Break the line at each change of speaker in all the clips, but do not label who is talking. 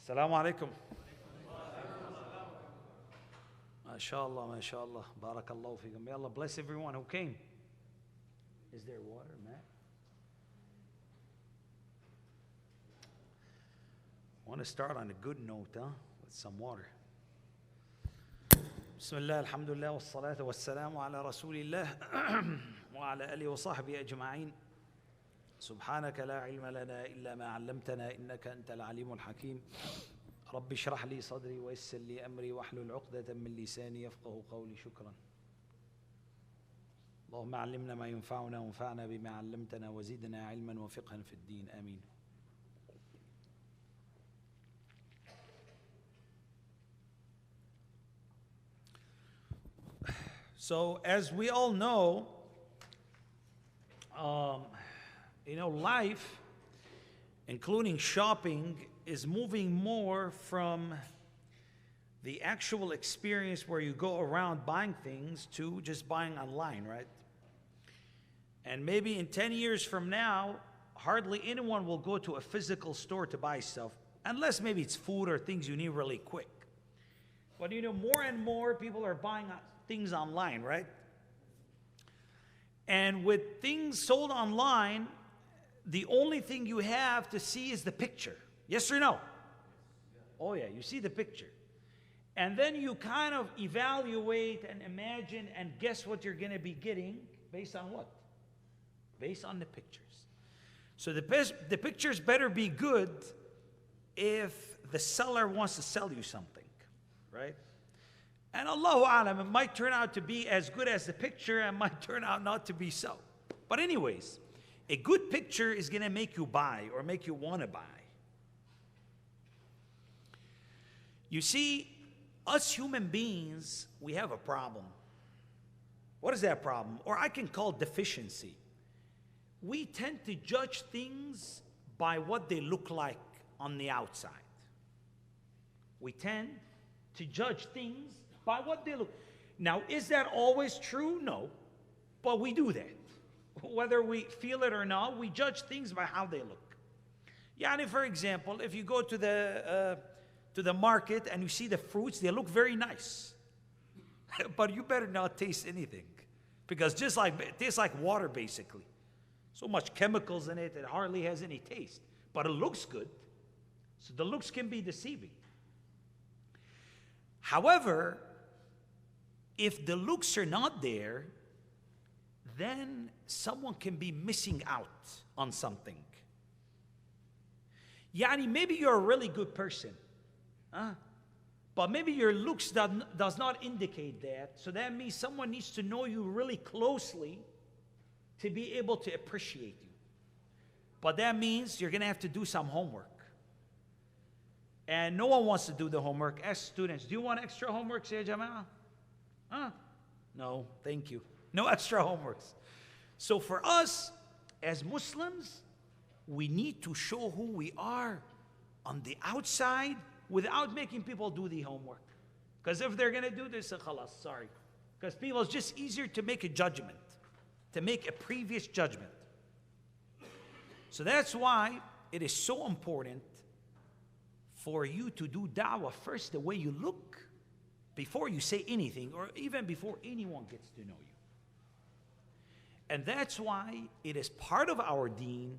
Assalamu alaikum. MashaAllah, MashaAllah. Barakallahu feekum. May Allah bless everyone who came. Is there water, Matt? I want to start on a good note, with some water. Bismillah, alhamdulillah, wassalatu wassalamu ala rasulillah wa ala alihi wa sahbihi ajma'in. سبحانك لا علم لنا إلا ما علمتنا إنك أنت العليم الحكيم رب اشرح لي صدري ويسر لي أمري واحلل عقدة من لساني يفقه قولي شكرا اللهم علمنا ما ينفعنا وانفعنا بما علمتنا وزدنا علما وفقها في الدين آمين. So as we all know, life, including shopping, is moving more from the actual experience where you go around buying things to just buying online, right? And maybe in 10 years from now, hardly anyone will go to a physical store to buy stuff, unless maybe it's food or things you need really quick. But more and more people are buying things online, right? And with things sold online, the only thing you have to see is the picture. Yes or no? Oh yeah, you see the picture. And then you kind of evaluate and imagine and guess what you're going to be getting based on what? Based on the pictures. So the pictures better be good if the seller wants to sell you something, right? And Allahu Alam, it might turn out to be as good as the picture and might turn out not to be so. But anyways, a good picture is going to make you buy or make you want to buy. You see, us human beings, we have a problem. What is that problem? Or I can call deficiency. We tend to judge things by what they look like on the outside. We tend to judge things by what they look. Now, is that always true? No. But we do that. Whether we feel it or not, we judge things by how they look. Yani, for example, if you go to the market and you see the fruits, they look very nice. But you better not taste anything. Because it tastes like water, basically. So much chemicals in it, it hardly has any taste. But it looks good. So the looks can be deceiving. However, if the looks are not there, then someone can be missing out on something. Yani, maybe you're a really good person, but maybe your looks does not indicate that. So that means someone needs to know you really closely to be able to appreciate you. But that means you're going to have to do some homework. And no one wants to do the homework. Ask students, do you want extra homework, Ya Jama'ah? No, thank you. No extra homeworks. So for us, as Muslims, we need to show who we are on the outside without making people do the homework. Because if they're going to do this, khalas, sorry. Because people, it's just easier to make a judgment, to make a previous judgment. So that's why it is so important for you to do da'wah first the way you look before you say anything or even before anyone gets to know you. And that's why it is part of our deen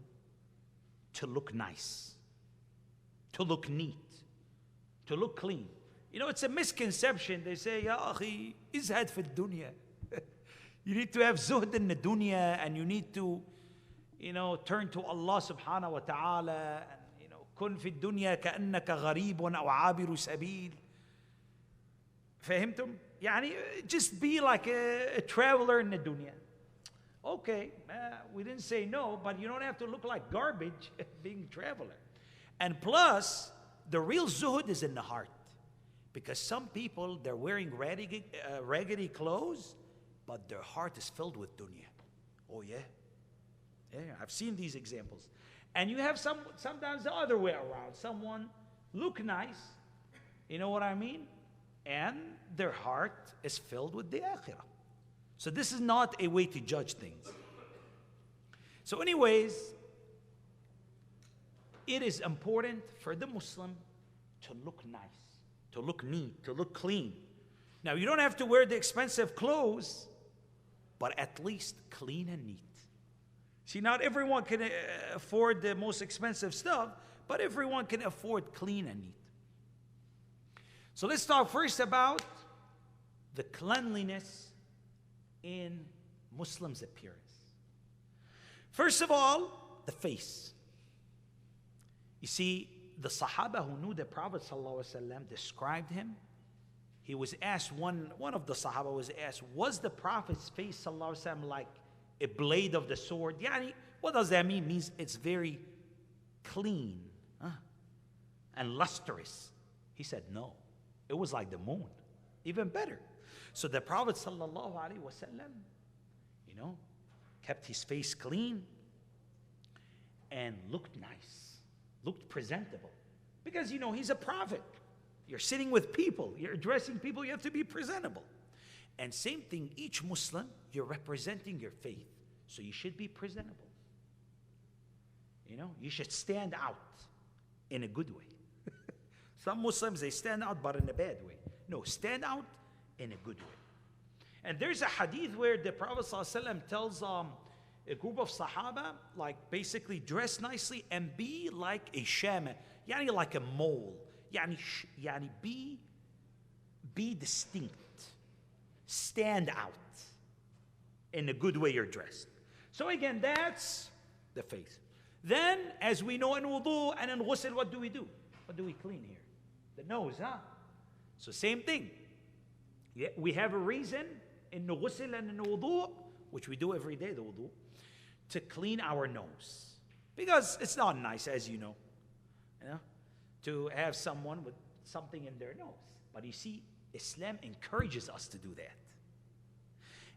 to look nice, to look neat, to look clean. It's a misconception. They say, Ya akhi, izhad fi dunya. You need to have zuhd in the dunya and you need to, turn to Allah subhanahu wa ta'ala and, kun fi dunya ka'annaka gharibun aw abiru sabil. فهمتم؟ يعني just be like a traveler in the dunya. Okay, we didn't say no, but you don't have to look like garbage being a traveler. And plus, the real zuhud is in the heart. Because some people, they're wearing raggedy clothes, but their heart is filled with dunya. Oh yeah? Yeah, I've seen these examples. And you have sometimes the other way around. Someone look nice, you know what I mean? And their heart is filled with the akhirah. So this is not a way to judge things. So anyways, it is important for the Muslim to look nice, to look neat, to look clean. Now, you don't have to wear the expensive clothes, but at least clean and neat. See, not everyone can afford the most expensive stuff, but everyone can afford clean and neat. So let's talk first about the cleanliness in Muslims' appearance. First of all, the face. You see, the Sahaba who knew the Prophet ﷺ described him. He was asked, one of the Sahaba was asked, was the Prophet's face ﷺ like a blade of the sword? Yani, what does that mean? It means it's very clean and lustrous. He said, no, it was like the moon, even better. So the Prophet ﷺ, kept his face clean and looked nice, looked presentable. Because, he's a prophet. You're sitting with people, you're addressing people, you have to be presentable. And same thing, each Muslim, you're representing your faith. So you should be presentable. You should stand out in a good way. Some Muslims, they stand out, but in a bad way. No, stand out in a good way. And there's a hadith where the Prophet ﷺ tells a group of Sahaba, like basically dress nicely and be like a shama, yani like a mole. Yani be distinct. Stand out in a good way you're dressed. So again, that's the face. Then, as we know in wudu and in ghusl, what do we do? What do we clean here? The nose, huh? So same thing. Yeah, we have a reason in the ghusl and in the wudu, which we do every day, the wudu, to clean our nose. Because it's not nice, as you know, to have someone with something in their nose. But you see, Islam encourages us to do that.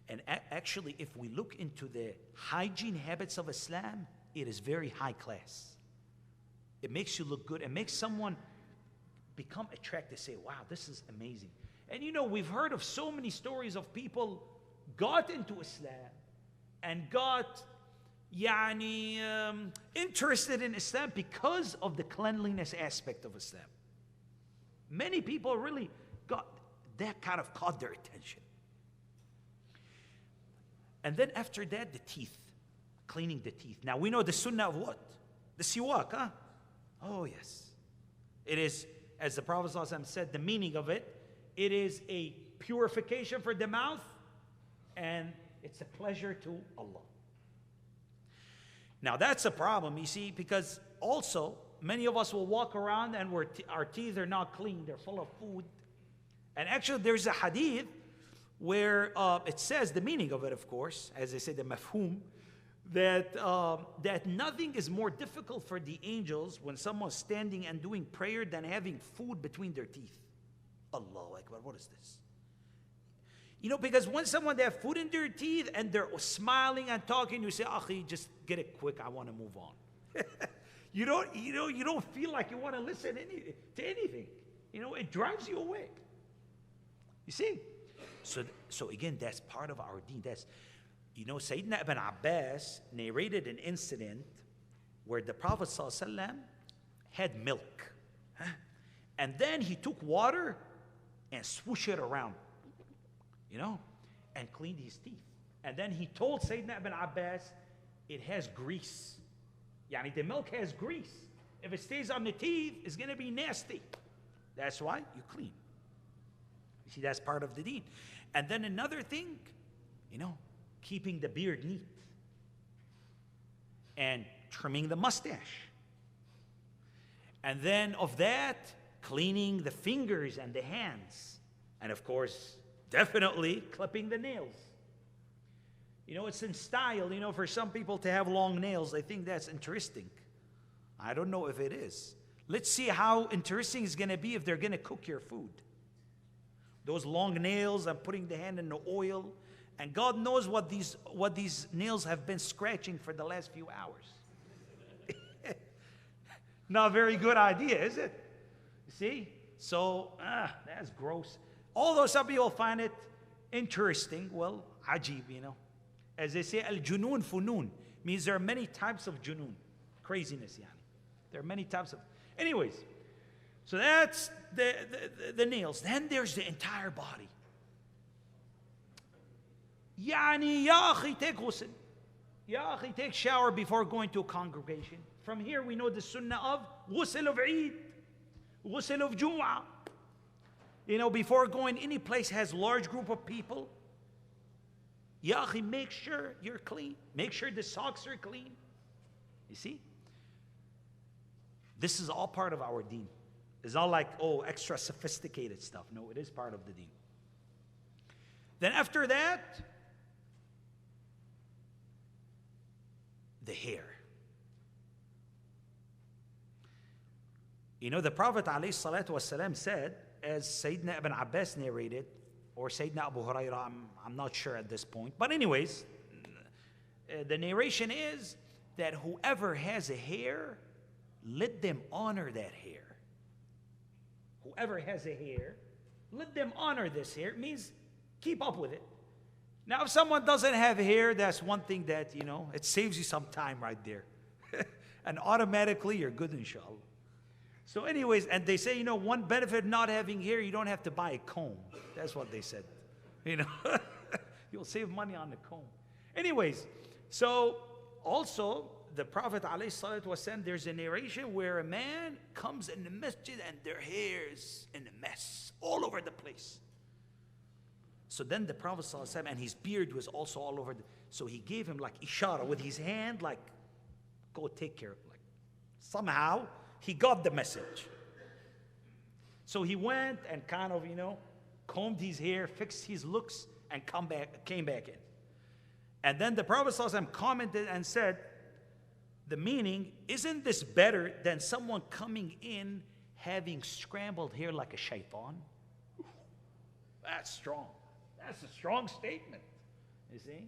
And actually, if we look into the hygiene habits of Islam, it is very high class. It makes you look good. It makes someone become attracted, say, wow, this is amazing. And we've heard of so many stories of people got into Islam and got interested in Islam because of the cleanliness aspect of Islam. Many people really that kind of caught their attention. And then after that, the teeth, cleaning the teeth. Now we know the sunnah of what? The siwak, huh? Oh yes. It is, as the Prophet ﷺ said, the meaning of it, it is a purification for the mouth and it's a pleasure to Allah. Now that's a problem, you see, because also many of us will walk around and our teeth are not clean, they're full of food. And actually there's a hadith where it says, the meaning of it, of course, as they say, the mafhum, that nothing is more difficult for the angels when someone's standing and doing prayer than having food between their teeth. Allahu Akbar, what is this? Because when someone, they have food in their teeth and they're smiling and talking, you say, Akhi, just get it quick, I want to move on. You don't feel like you want to listen to anything. It drives you away. You see? So again, that's part of our deen. That's, Sayyidina Ibn Abbas narrated an incident where the Prophet ﷺ had milk. And then he took water and swooshed it around, and cleaned his teeth. And then he told Sayyidina Ibn Abbas, it has grease. The milk has grease. If it stays on the teeth, it's going to be nasty. That's why you clean. You see, that's part of the deen. And then another thing, keeping the beard neat and trimming the mustache. And then of that, cleaning the fingers and the hands. And of course, definitely clipping the nails. It's in style, for some people to have long nails. I think that's interesting. I don't know if it is. Let's see how interesting it's going to be if they're going to cook your food. Those long nails and putting the hand in the oil. And God knows what these nails have been scratching for the last few hours. Not a very good idea, is it? You see? So, that's gross. Although some people find it interesting, well, ajib, As they say, al-junun funun, means there are many types of junun, craziness, yani. There are many types of... Anyways, So that's the nails. Then there's the entire body. Yani, ya akhi, take ghusl. Ya akhi, take shower before going to a congregation. From here we know the sunnah of ghusl of Eid, ghusl of Jum'ah. You know, before going any place has large group of people, ya akhi, make sure you're clean. Make sure the socks are clean. You see? This is all part of our deen. It's not like, oh, extra sophisticated stuff. No, it is part of the deen. Then after that, the hair. You know, the Prophet ﷺ said, as Sayyidina Ibn Abbas narrated, or Sayyidina Abu Hurairah, I'm not sure at this point. But anyways, the narration is that whoever has a hair, let them honor that hair. Whoever has a hair, let them honor this hair. It means keep up with it. Now, if someone doesn't have hair, that's one thing that, you know, it saves you some time right there. And automatically you're good, inshallah. So anyways, and they say, you know, one benefit of not having hair, you don't have to buy a comb. That's what they said. You know, you'll save money on the comb. Anyways, so also the Prophet ﷺ, there's a narration where a man comes in the masjid and their hair's in a mess all over the place. So then the Prophet ﷺ, and his beard was also all over. So he gave him like ishara with his hand, like, go take care of it. Like, somehow he got the message. So he went and kind of, you know, combed his hair, fixed his looks, and came back in. And then the Prophet ﷺ commented and said, the meaning, isn't this better than someone coming in having scrambled hair like a shaitan? That's strong. That's a strong statement, you see?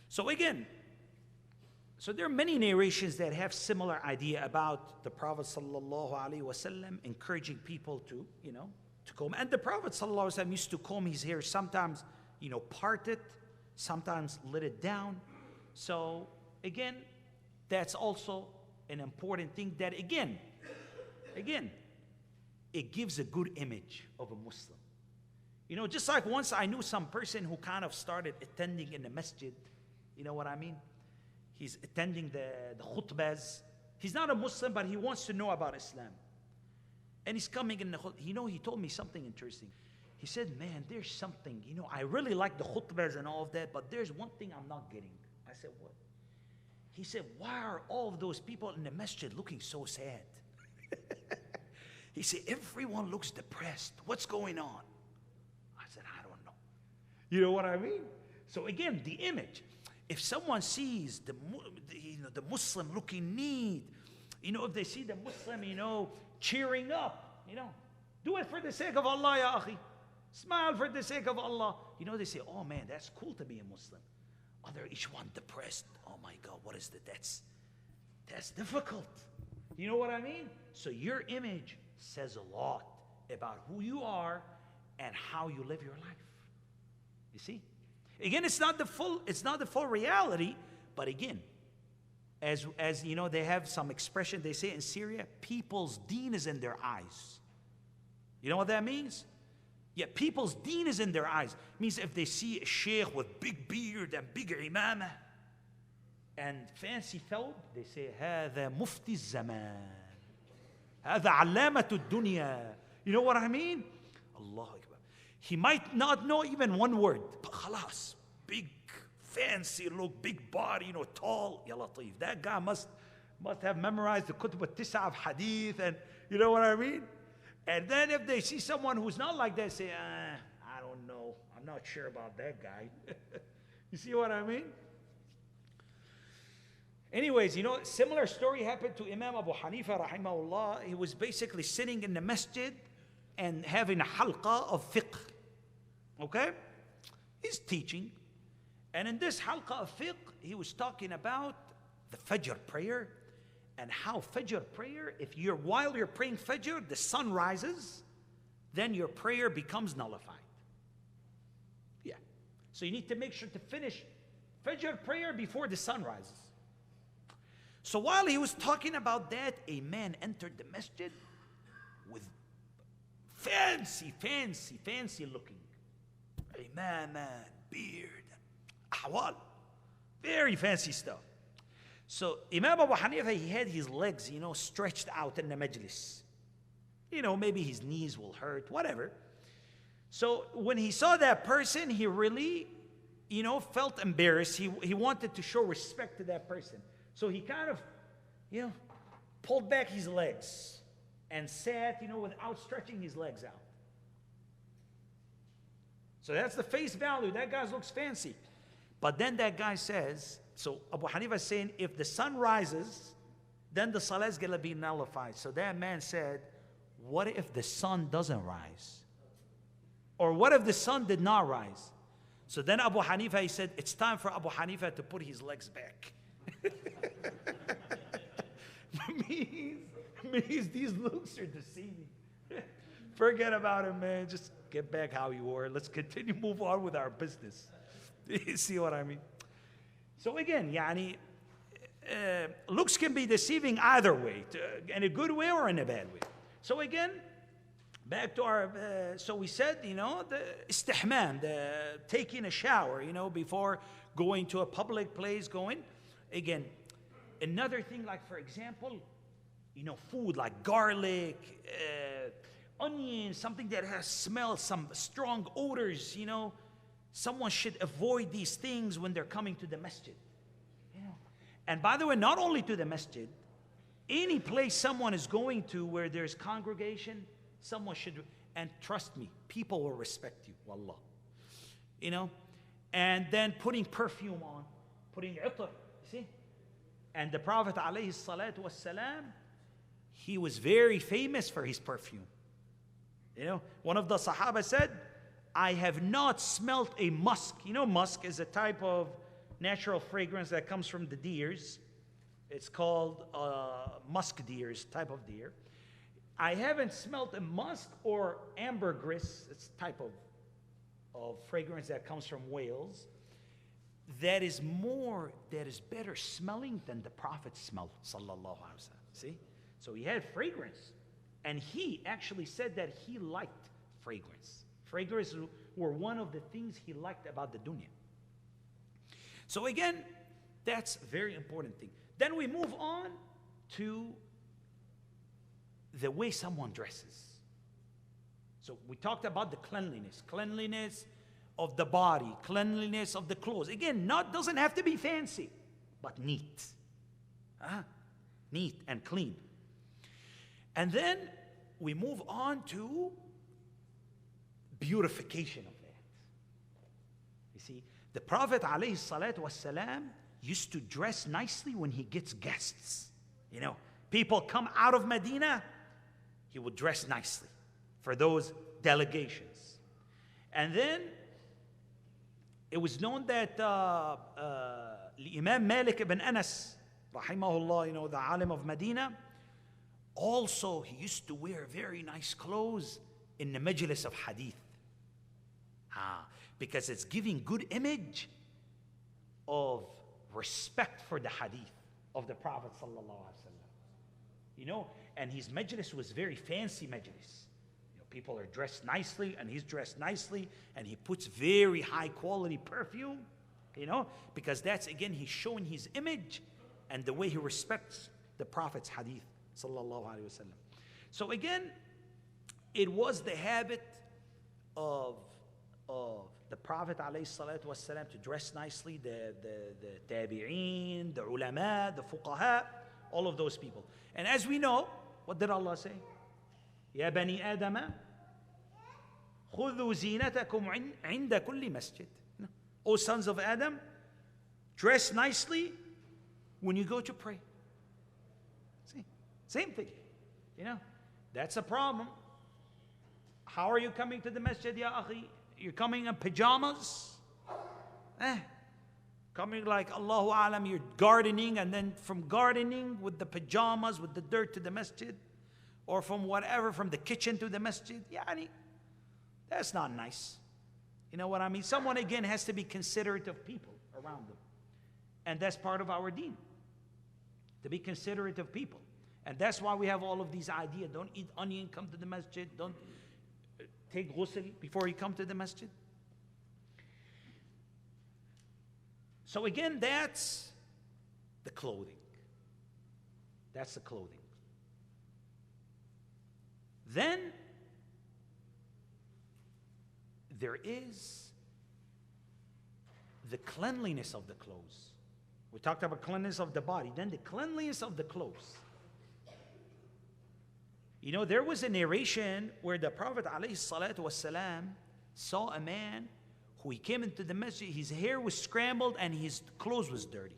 So again, so there are many narrations that have similar idea about the Prophet ﷺ encouraging people to, you know, to comb. And the Prophet ﷺ used to comb his hair, sometimes, you know, part it, sometimes let it down. So again, that's also an important thing that again, it gives a good image of a Muslim. You know, just like once I knew some person who kind of started attending in the masjid. You know what I mean? He's attending the khutbahs. He's not a Muslim, but he wants to know about Islam. And he's coming in the khutbah. You know, he told me something interesting. He said, man, there's something, you know, I really like the khutbahs and all of that, but there's one thing I'm not getting. I said, what? He said, why are all of those people in the masjid looking so sad? He said, everyone looks depressed. What's going on? I said, I don't know. You know what I mean? So again, the image. If someone sees the Muslim looking neat, you know, if they see the Muslim, you know, cheering up, you know, do it for the sake of Allah, ya akhi. Smile for the sake of Allah. You know, they say, oh man, that's cool to be a Muslim. Other, each one depressed. Oh my God, what is that? That's difficult. You know what I mean? So your image says a lot about who you are and how you live your life. You see? Again, it's not the full reality, but again, as you know, they have some expression, they say in Syria, people's deen is in their eyes. You know what that means? Yeah, people's deen is in their eyes. It means if they see a sheikh with big beard and big imamah and fancy thawb, they say, هذا مفتي الزمان. هذا علامة الدنيا. You know what I mean? Allah Akbar. He might not know even one word, but khalas, big, fancy look, big body, you know, tall. Ya Latif. That guy must have memorized the Kutub al-Tis'a of Hadith, and you know what I mean? And then if they see someone who's not like that, say, I don't know. I'm not sure about that guy. You see what I mean? Anyways, you know, similar story happened to Imam Abu Hanifa, rahimahullah. He was basically sitting in the masjid and having a halqa of fiqh. Okay? He's teaching. And in this halqa of fiqh, he was talking about the Fajr prayer. And how Fajr prayer, while you're praying Fajr, the sun rises, then your prayer becomes nullified. Yeah. So you need to make sure to finish Fajr prayer before the sun rises. So while he was talking about that, a man entered the masjid with fancy looking. Man, beard, ahwal, very fancy stuff. So Imam Abu Hanifa, he had his legs, stretched out in the majlis. Maybe his knees will hurt, whatever. So when he saw that person, he really, felt embarrassed. He wanted to show respect to that person. So he kind of, pulled back his legs and sat, without stretching his legs out. So that's the face value. That guy looks fancy. But then that guy says, so Abu Hanifa is saying, if the sun rises, then the salah is going to be nullified. So that man said, what if the sun doesn't rise? Or what if the sun did not rise? So then Abu Hanifa, he said, it's time for Abu Hanifa to put his legs back. means these looks are deceiving. Forget about it, man. Just get back how you were. Let's continue, move on with our business. You see what I mean? So again, looks can be deceiving either way, in a good way or in a bad way. So again, back to our, so we said, the istihmam, the taking a shower, before going to a public place, Again, another thing, like for example, food like garlic, onion, something that has smell, some strong odors, someone should avoid these things when they're coming to the masjid. And by the way, not only to the masjid, any place someone is going to where there's congregation, someone should, and trust me, people will respect you, wallah. And then putting perfume on, putting itar, see? And the Prophet alayhi salatu wassalam, he was very famous for his perfume. One of the Sahaba said, I have not smelt a musk. Musk is a type of natural fragrance that comes from the deers. It's called musk deers, type of deer. I haven't smelt a musk or ambergris. It's a type of fragrance that comes from whales. That is better smelling than the Prophet smelled, sallallahu alaihi wasallam. See? So he had fragrance. And he actually said that he liked fragrance. Fragrance were one of the things he liked about the dunya. So again, that's a very important thing. Then we move on to the way someone dresses. So we talked about the cleanliness of the body, cleanliness of the clothes. Again, doesn't have to be fancy, but neat. Neat and clean. And then we move on to beautification of that. You see, the Prophet ﷺ used to dress nicely when he gets guests. People come out of Medina, he would dress nicely for those delegations. And then it was known that Imam Malik ibn Anas, rahimahullah, the alim of Medina, also he used to wear very nice clothes in the majlis of hadith. Because it's giving good image of respect for the hadith of the Prophet sallallahu alaihi wasallam. And his majlis was very fancy majlis. People are dressed nicely, and he's dressed nicely, and he puts very high quality perfume, because that's, again, he's showing his image and the way he respects the Prophet's hadith, sallallahu alaihi wasallam. So again, it was the habit of the Prophet alayhi salatu wasallam to dress nicely, the tabi'een, the ulama, the fuqaha, all of those people. And as we know, what did Allah say? يا بني آدم خذوا زينتكم عند كل مسجد. O sons of Adam, dress nicely when you go to pray. See, same thing. That's a problem. How are you coming to the masjid, ya akhi? You're coming in pajamas? Coming like, Allahu Alam, you're gardening, and then from gardening with the pajamas, with the dirt to the masjid, or from whatever, from the kitchen to the masjid. That's not nice. You know what I mean? Someone, again, has to be considerate of people around them. And that's part of our deen, to be considerate of people. And that's why we have all of these ideas. Don't eat onion, come to the masjid. Don't take ghusl before you come to the masjid. So again, that's the clothing. That's the clothing. Then there is the cleanliness of the clothes. We talked about cleanliness of the body. Then the cleanliness of the clothes. You know, there was a narration where the Prophet ﷺ saw a man who he came into the masjid, his hair was scrambled and his clothes was dirty.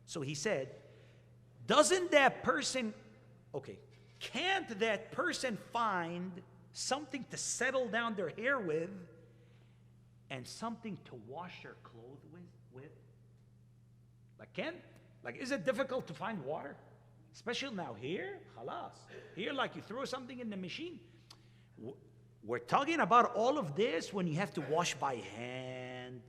So he said, doesn't that person, can't that person find something to settle down their hair with and something to wash their clothes with? Is it difficult to find water? Especially now here, khalas. Here, like you throw something in the machine. We're talking about all of this when you have to wash by hand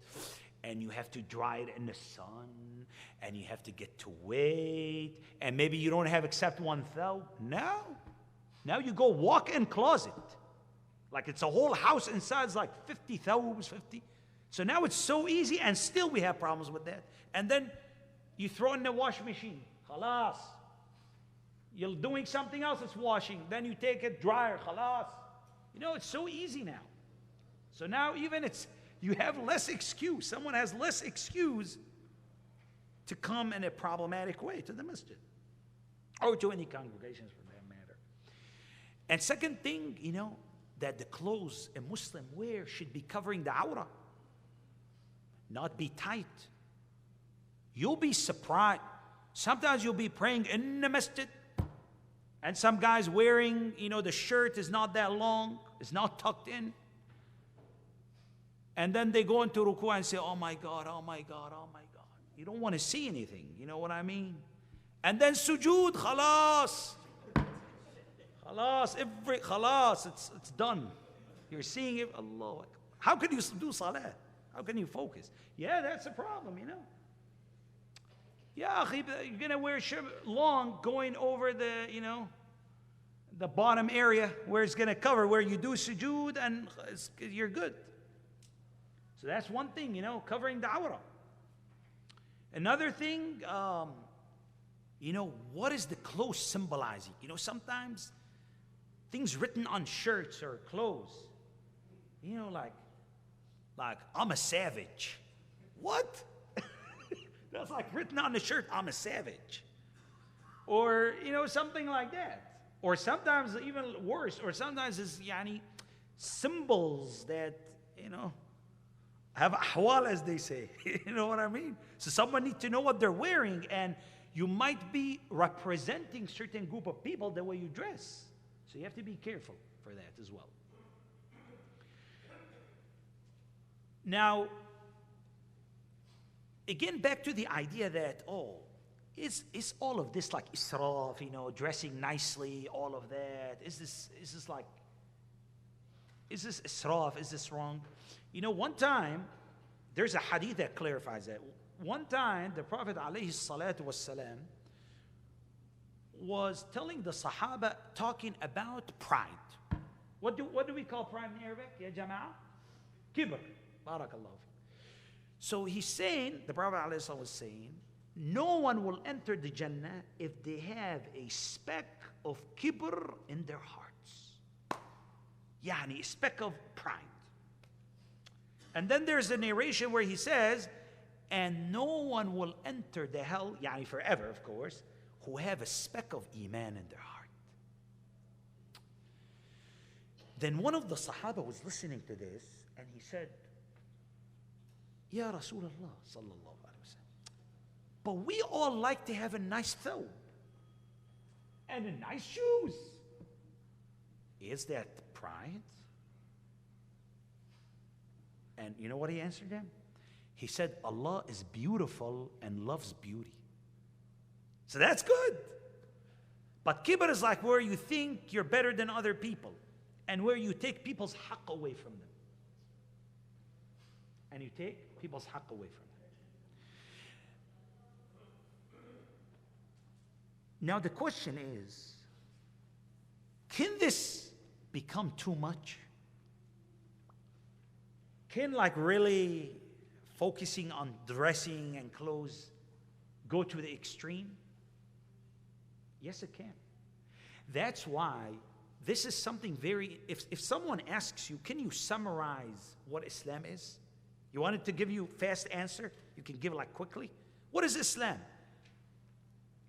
and you have to dry it in the sun and you have to get to wait and maybe you don't have except one thawb. Now you go walk in closet. Like it's a whole house inside. It's like 50 thawbs, 50. So now it's so easy and still we have problems with that. And then you throw in the washing machine. Khalas. You're doing something else, it's washing. Then you take it dryer. Khalas. You know, it's so easy now. So now even you have less excuse. Someone has less excuse to come in a problematic way to the masjid. Or to any congregations for that matter. And second thing, you know, that the clothes a Muslim wear should be covering the awrah. Not be tight. You'll be surprised. Sometimes you'll be praying in the masjid and some guy's wearing, you know, the shirt is not that long, it's not tucked in. And then they go into ruku and say, oh my God, oh my God, oh my God. You don't want to see anything, you know what I mean? And then sujood, khalas. Khalas, it's done. You're seeing it, Allah. How can you do salah? How can you focus? Yeah, that's a problem, you know. Yeah, you're going to wear long going over the, you know, the bottom area where it's going to cover, where you do sujood and you're good. So that's one thing, you know, covering the awrah. Another thing, you know, what is the clothes symbolizing? You know, sometimes things written on shirts or clothes, you know, like I'm a savage. What? That's like written on the shirt, I'm a savage. Or, you know, something like that. Or sometimes even worse, or sometimes it's symbols that, you know, have ahwal, as they say. You know what I mean? So someone needs to know what they're wearing, and you might be representing certain group of people the way you dress. So you have to be careful for that as well. Now, again, back to the idea that, is all of this like israf, you know, dressing nicely, all of that? Is this israf? Is this wrong? You know, one time, there's a hadith that clarifies that. One time, the Prophet ﷺ was telling the Sahaba, talking about pride. What do we call pride in Arabic? Ya Jama'ah? Kibr. Barakallahu. So he's saying, the Prophet ﷺ was saying, no one will enter the Jannah if they have a speck of kibr in their hearts. Yani, a speck of pride. And then there's a narration where he says, and no one will enter the hell, yani forever, of course, who have a speck of iman in their heart. Then one of the Sahaba was listening to this, and he said, Ya Rasulullah sallallahu alaihi wasallam, but we all like to have a nice thawb and a nice shoes. Is that pride? And you know what he answered them? He said, Allah is beautiful and loves beauty. So that's good. But kibr is like where you think you're better than other people and where you take people's haqq away from them. And you take people's haqq away from them. Now the question is, can this become too much? Can like really focusing on dressing and clothes go to the extreme? Yes, it can. That's why this is something very, if someone asks you, can you summarize what Islam is? You wanted to give you a fast answer? You can give like quickly. What is Islam?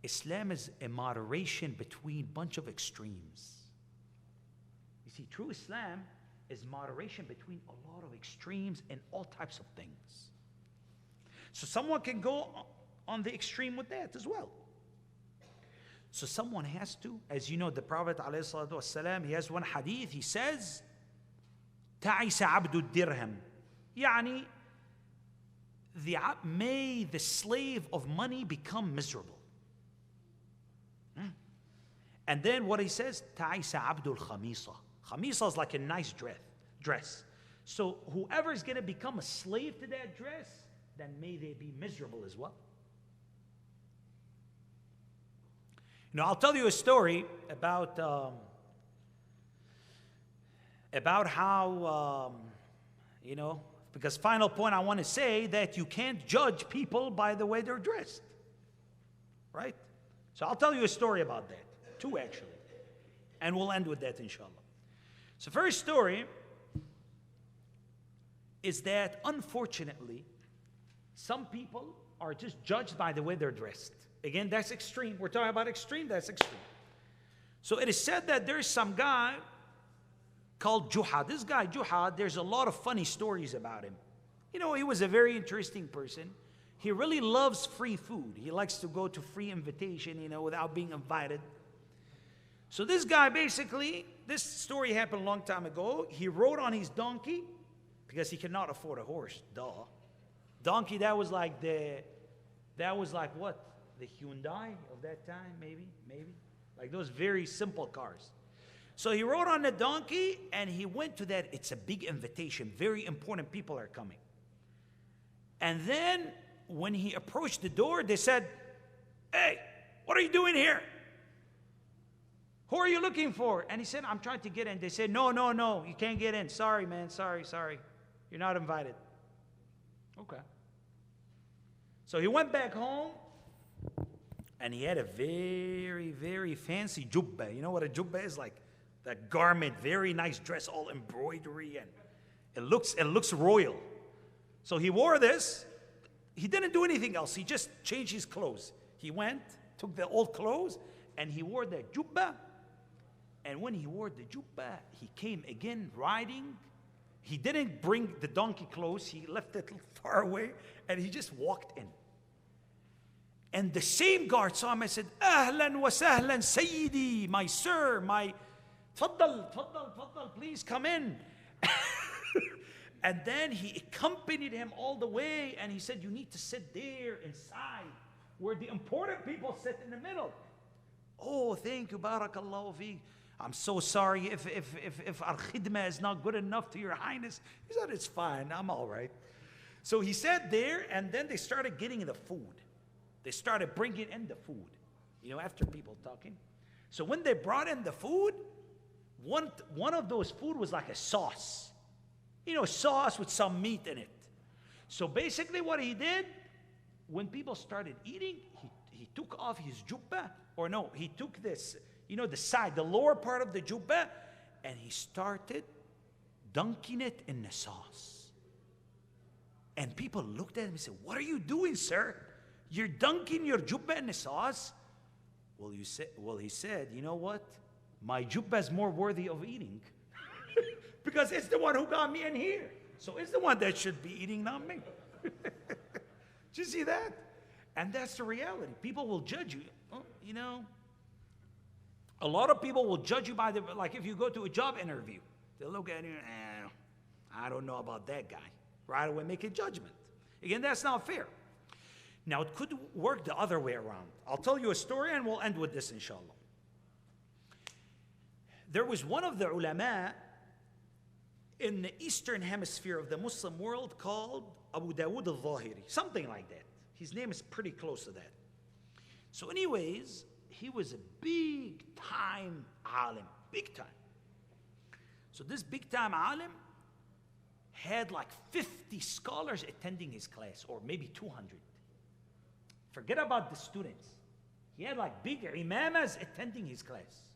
Islam is a moderation between a bunch of extremes. You see, true Islam is moderation between a lot of extremes and all types of things. So someone can go on the extreme with that as well. So someone has to, as you know, the Prophet ﷺ, he has one hadith, he says, تعس عبد الدرهم. يعني, may the slave of money become miserable. And then what he says, تعس عبد الخميصة. Khamisa is like a nice dress. So whoever is going to become a slave to that dress, then may they be miserable as well. I'll tell you a story about how, because final point I want to say that you can't judge people by the way they're dressed. Right? So I'll tell you a story about that. Two actually. And we'll end with that inshallah. So first story is that unfortunately, some people are just judged by the way they're dressed. Again, that's extreme. We're talking about extreme, that's extreme. So it is said that there's some guy called Juha. This guy, Juha, there's a lot of funny stories about him. He was a very interesting person. He really loves free food. He likes to go to free invitation, without being invited. So this guy basically, this story happened a long time ago. He rode on his donkey because he cannot afford a horse. Duh. Donkey, that was like what? The Hyundai of that time, maybe. Like those very simple cars. So he rode on the donkey and he went to that. It's a big invitation. Very important people are coming. And then when he approached the door, they said, "Hey, what are you doing here? Who are you looking for?" And he said, "I'm trying to get in." They said, No, you can't get in. Sorry, man, sorry. You're not invited. Okay. So he went back home and he had a very, very fancy jubba. You know what a jubba is? Like that garment, very nice dress, all embroidery, and it looks royal. So he wore this. He didn't do anything else. He just changed his clothes. He went, took the old clothes, and he wore the jubba. And when he wore the jubba, he came again riding. He didn't bring the donkey close. He left it far away, and he just walked in. And the same guard saw him and said, "Ahlan wa sahlan, Sayyidi, my sir, my, Faddal, please come in." And then he accompanied him all the way, and he said, "You need to sit there inside, where the important people sit in the middle." "Oh, thank you, barakallahu feek. I'm so sorry if our khidmah is not good enough to your highness." He said, "It's fine, I'm all right." So he sat there, and then they started getting the food. They started bringing in the food, after people talking. So when they brought in the food, one of those food was like a sauce. Sauce with some meat in it. So basically what he did, when people started eating, he took off his jubba, or no, he took this, the side, the lower part of the jubba, and he started dunking it in the sauce. And people looked at him and said, "What are you doing, sir? You're dunking your jubba in the sauce?" Well, he said, "You know what? My jubba is more worthy of eating." Because it's the one who got me in here. So it's the one that should be eating, not me. Did you see that? And that's the reality. People will judge you. A lot of people will judge you by like if you go to a job interview, they'll look at you, I don't know about that guy. Right away make a judgment. Again, that's not fair. Now, it could work the other way around. I'll tell you a story and we'll end with this, inshallah. There was one of the ulama in the eastern hemisphere of the Muslim world called Abu Dawood al-Zahiri, something like that. His name is pretty close to that. So anyways, he was a big time alim, big time. So this big time alim had like 50 scholars attending his class, or maybe 200. Forget about the students. He had like big imamas attending his class.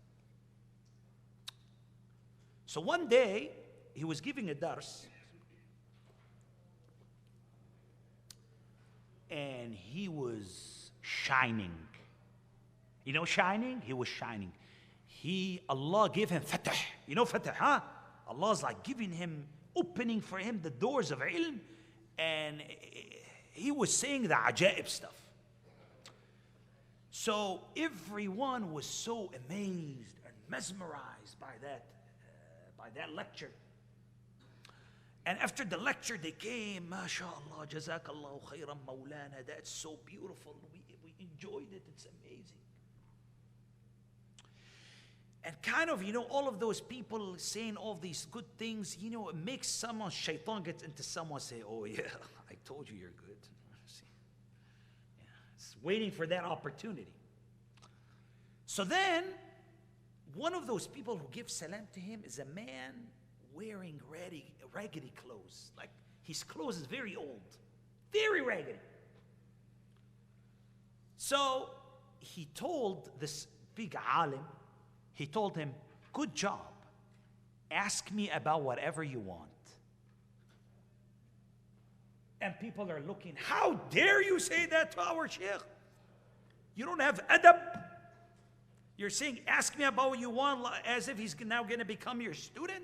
So one day, he was giving a dars, and he was shining. You know shining? He was shining. Allah gave him fatah. You know fatah, huh? Allah's like giving him, opening for him the doors of ilm, and he was saying the ajaib stuff. So everyone was so amazed and mesmerized by that lecture. And after the lecture, they came, MashaAllah, Jazakullahu Khairun, Maulana, that's so beautiful. We enjoyed it, it's amazing. And kind of, all of those people saying all these good things, it makes someone, shaitan gets into someone, say, oh yeah, I told you you're good. See? Yeah, it's waiting for that opportunity. So then, one of those people who gives salam to him is a man wearing raggedy clothes. Like, his clothes is very old, very raggedy. So, he told this big alim, he told him, good job. Ask me about whatever you want. And people are looking, how dare you say that to our sheikh? You don't have adab. You're saying, ask me about what you want, as if he's now going to become your student.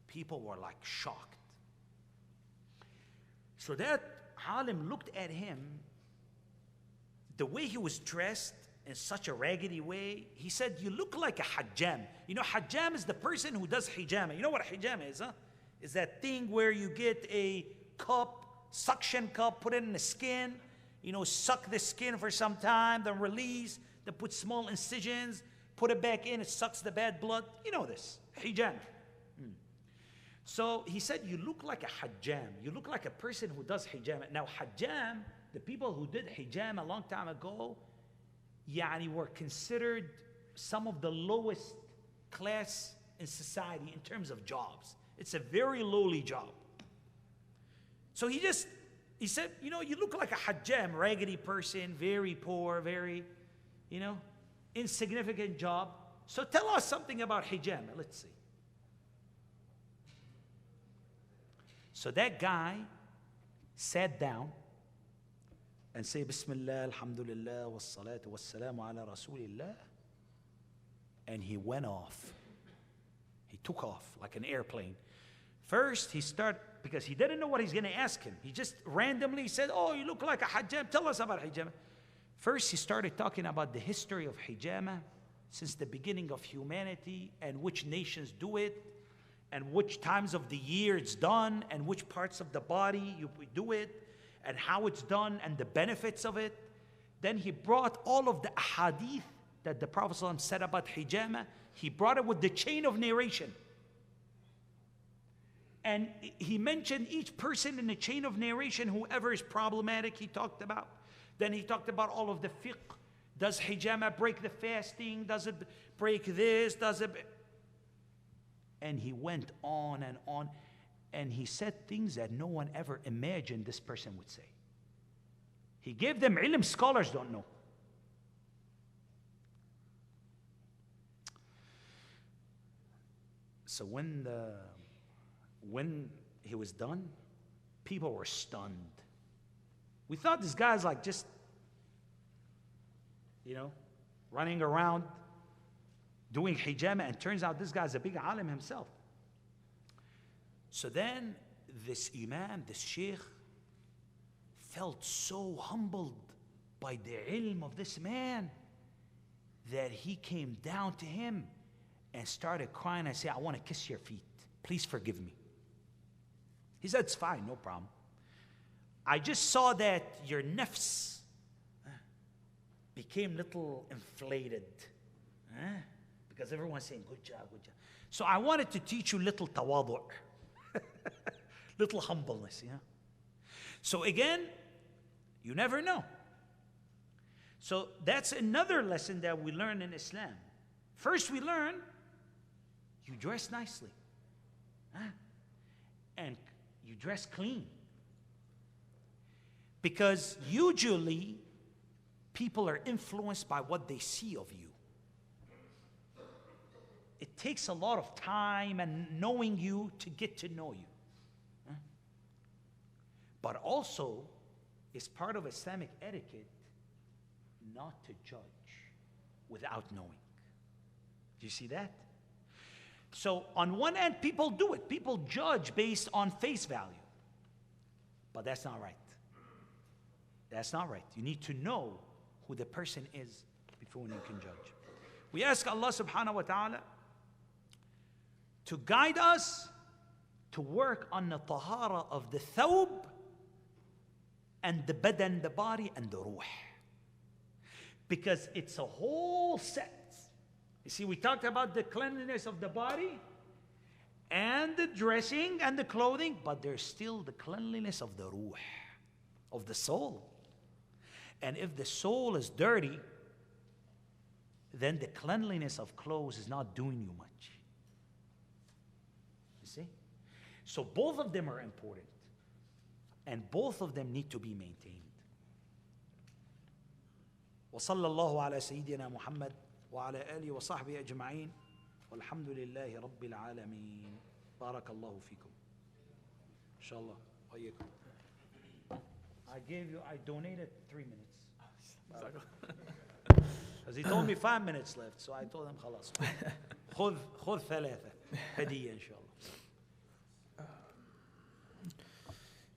People were like shocked. So that alim looked at him, the way he was dressed, in such a raggedy way, he said, you look like a hajjam. Hajjam is the person who does hijama. You know what a hijama is, huh? Is that thing where you get a cup, suction cup, put it in the skin, suck the skin for some time, then release, then put small incisions, put it back in, it sucks the bad blood. You know this, hijama. So he said, you look like a hajjam. You look like a person who does hijama. Now hajjam, the people who did hijama a long time ago, were considered some of the lowest class in society in terms of jobs. It's a very lowly job. So he said, you look like a hajjam, raggedy person, very poor, very, insignificant job. So tell us something about hijama. Let's see. So that guy sat down and say, Bismillah, Alhamdulillah, wassalatu wassalamu ala Rasulillah. And he went off. He took off like an airplane. First, he started, because he didn't know what he's going to ask him. He just randomly said, oh, you look like a hijama. Tell us about hijama. First, he started talking about the history of hijama since the beginning of humanity and which nations do it and which times of the year it's done and which parts of the body you do it, and how it's done, and the benefits of it. Then he brought all of the ahadith that the Prophet ﷺ said about hijama. He brought it with the chain of narration. And he mentioned each person in the chain of narration, whoever is problematic, he talked about. Then he talked about all of the fiqh. Does hijama break the fasting? Does it break this? Does it... And he went on and on. And he said things that no one ever imagined this person would say. He gave them ilm scholars don't know. So when he was done, people were stunned. We thought this guy's like just, running around doing hijama, and turns out this guy's a big alim himself. So then this imam, this sheikh, felt so humbled by the ilm of this man that he came down to him and started crying and said, I want to kiss your feet. Please forgive me. He said, it's fine, no problem. I just saw that your nafs became little inflated. Because everyone's saying, good job, good job. So I wanted to teach you little tawadu'. Little humbleness, So again, you never know. So that's another lesson that we learn in Islam. First we learn, you dress nicely. Huh? And you dress clean. Because usually, people are influenced by what they see of you. It takes a lot of time and knowing you to get to know you. Huh? But also, it's part of Islamic etiquette not to judge without knowing. Do you see that? So on one end, people do it. People judge based on face value. But that's not right. That's not right. You need to know who the person is before you can judge. We ask Allah subhanahu wa ta'ala to guide us to work on the tahara of the thawb and the badan, the body, and the ruh. Because it's a whole set. You see, we talked about the cleanliness of the body and the dressing and the clothing, but there's still the cleanliness of the ruh, of the soul. And if the soul is dirty, then the cleanliness of clothes is not doing you much. You see? So both of them are important. And both of them need to be maintained. وصلى الله على سيدنا محمد وعلى آله وصحبه أجمعين والحمد لله رب العالمين بارك الله فيكم إن شاء الله وإياكم. I donated 3 minutes. Because he told me 5 minutes left, so I told him خلاص خذ 3 هدية إن شاء الله.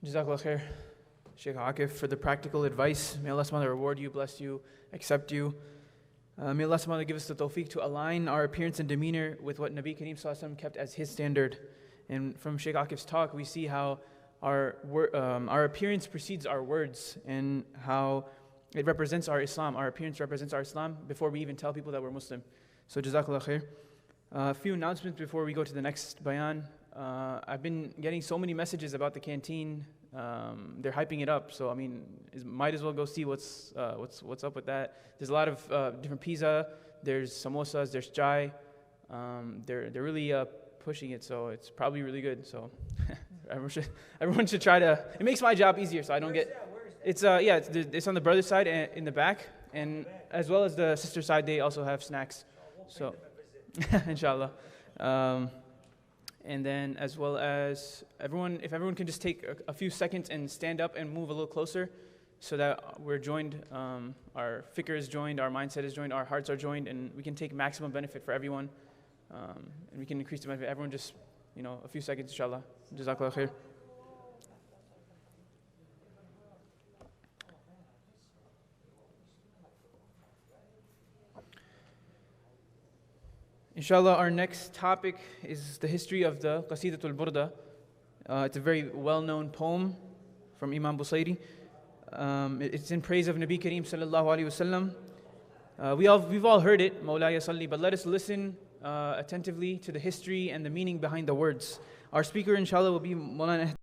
Jazakullahu Khair, Sheikh Akif, for the practical advice. May Allah subhanahu reward you, bless you, accept you. May Allah subhanahu give us the tawfiq to align our appearance and demeanor with what Nabi Kareem sallallahu alaihi wasallam kept as his standard. And from Sheikh Akif's talk, we see how our appearance precedes our words and how it represents our Islam. Our appearance represents our Islam before we even tell people that we're Muslim. So Jazakallahu Khair. A few announcements before we go to the next bayan. I've been getting so many messages about the canteen. They're hyping it up, so I mean, might as well go see what's up with that. There's a lot of different pizza. There's samosas. There's chai. They're really pushing it, so it's probably really good. So everyone should try to. It makes my job easier, so I don't get. It's it's on the brother side and in the back, and as well as the sister side, they also have snacks. So, inshallah. And then as well as if everyone can just take a few seconds and stand up and move a little closer so that we're joined, our fikr is joined, our mindset is joined, our hearts are joined, and we can take maximum benefit for everyone. And we can increase the benefit. Everyone just, a few seconds, inshallah. Jazakallahu Khair. Inshallah, our next topic is the history of the Qasidatul Burda. It's a very well-known poem from Imam Busayri. It's in praise of Nabi Kareem sallallahu alaihi wasallam. We've all heard it, Mawlaya Salli, but let us listen attentively to the history and the meaning behind the words. Our speaker, inshallah, will be Maulana